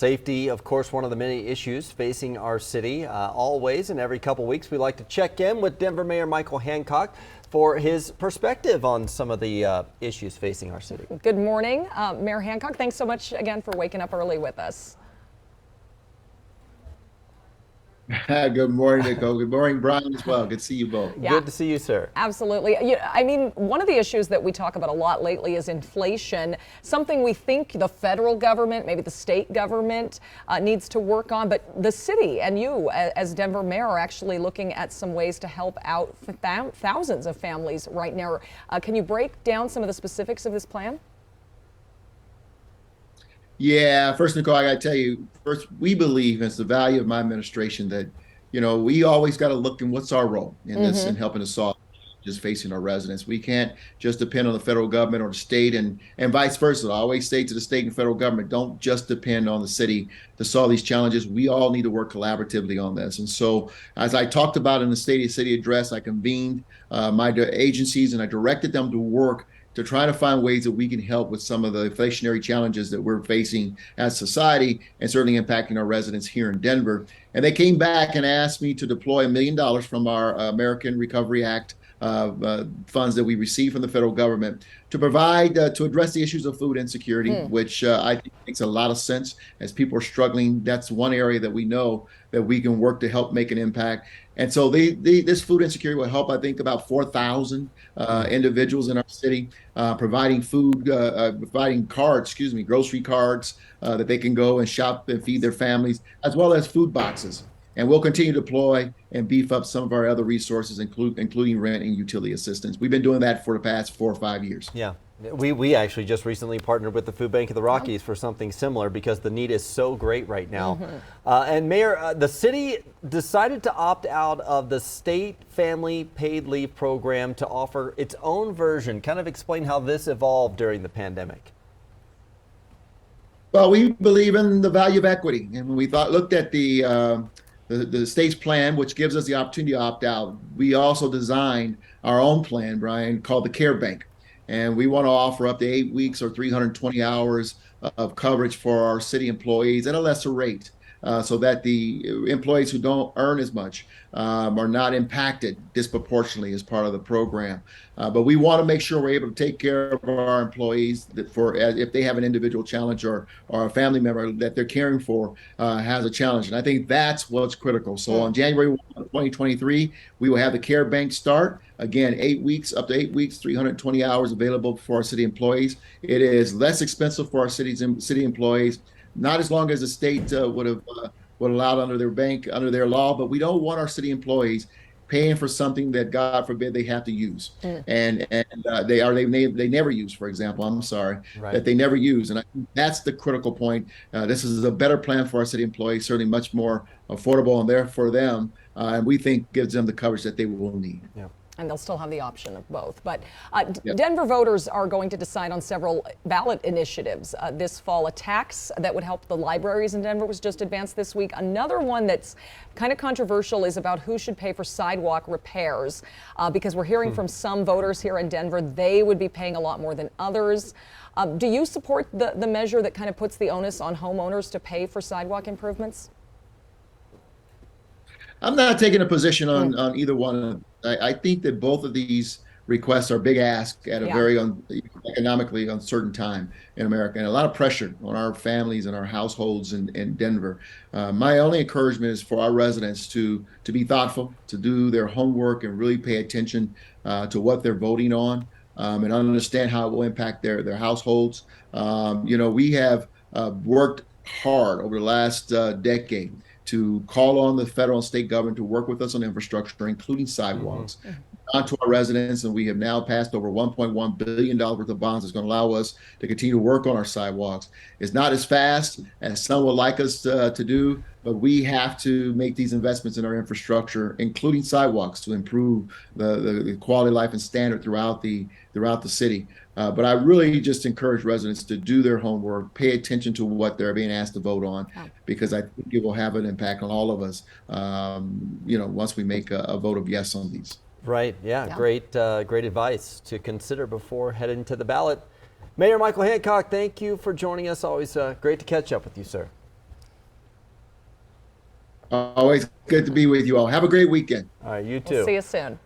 Safety, of course, one of the many issues facing our city. Always and every couple weeks, we like to check in with Denver Mayor Michael Hancock for his perspective on some of the issues facing our city. Good morning, Mayor Hancock. Thanks so much again for waking up early with us. Good morning, Nicole. Good morning, Brian, as well. Good to see you both. Yeah. Good to see you, sir. Absolutely. I mean, one of the issues that we talk about a lot lately is inflation, something we think the federal government, maybe the state government needs to work on. But the city and you as Denver mayor are actually looking at some ways to help out thousands of families right now. Can you break down some of the specifics of this plan? Yeah, first, Nicole, I got to tell you, first, we believe it's the value of my administration that, we always got to look in what's our role in this and helping to solve just facing our residents. We can't just depend on the federal government or the state and vice versa. I always say to the state and federal government, don't just depend on the city to solve these challenges. We all need to work collaboratively on this. And so as I talked about in the State of the City address, I convened my agencies and I directed them to work to try to find ways that we can help with some of the inflationary challenges that we're facing as society and certainly impacting our residents here in Denver. And they came back and asked me to deploy $1 million from our American Recovery Act funds that we receive from the federal government to provide to address the issues of food insecurity, which I think makes a lot of sense. As people are struggling, that's one area that we know that we can work to help make an impact. And so this food insecurity will help, I think, about 4,000 individuals in our city, providing food, providing cards, grocery cards that they can go and shop and feed their families, as well as food boxes. And we'll continue to deploy and beef up some of our other resources, including rent and utility assistance. We've been doing that for the past 4 or 5 years. Yeah. We actually just recently partnered with the Food Bank of the Rockies for something similar because the need is so great right now. And Mayor, the city decided to opt out of the state family paid leave program to offer its own version. Kind of explain how this evolved during the pandemic. Well, we believe in the value of equity. And when we looked at the state's plan, which gives us the opportunity to opt out, we also designed our own plan, Brian, called the Care Bank. And we want to offer up to 8 weeks or 320 hours of coverage for our city employees at a lesser rate so that the employees who don't earn as much are not impacted disproportionately as part of the program. But we want to make sure we're able to take care of our employees if they have an individual challenge or a family member that they're caring for has a challenge. And I think that's what's critical. So on January 1, 2023, we will have the Care Bank start. Again, 8 weeks, up to 8 weeks, 320 hours available for our city employees. It is less expensive for our city employees, not as long as the state would allow under their law, but we don't want our city employees paying for something that, God forbid, they have to use. And they never use, for example, that they never use. And I think that's the critical point. This is a better plan for our city employees, certainly much more affordable and there for them. And we think gives them the coverage that they will need. Yeah. And they'll still have the option of both. But Denver voters are going to decide on several ballot initiatives this fall. A tax that would help the libraries in Denver was just advanced this week. Another one that's kind of controversial is about who should pay for sidewalk repairs, because we're hearing from some voters here in Denver they would be paying a lot more than others. Do you support the measure that kind of puts the onus on homeowners to pay for sidewalk improvements? I'm not taking a position on either one. I think that both of these requests are big ask at a very economically uncertain time in America, and a lot of pressure on our families and our households in Denver. My only encouragement is for our residents to be thoughtful, to do their homework and really pay attention to what they're voting on and understand how it will impact their households. We have worked hard over the last decade to call on the federal and state government to work with us on infrastructure, including sidewalks, onto our residents. And we have now passed over $1.1 billion worth of bonds that's going to allow us to continue to work on our sidewalks. It's not as fast as some would like us to do, but we have to make these investments in our infrastructure, including sidewalks, to improve the quality of life and standard throughout the city. But I really just encourage residents to do their homework, pay attention to what they're being asked to vote on, because I think it will have an impact on all of us, once we make a vote of yes on these. Right. Yeah. Great advice to consider before heading to the ballot. Mayor Michael Hancock, thank you for joining us. Always great to catch up with you, sir. Always good to be with you all. Have a great weekend. All right, you We'll too. see you soon.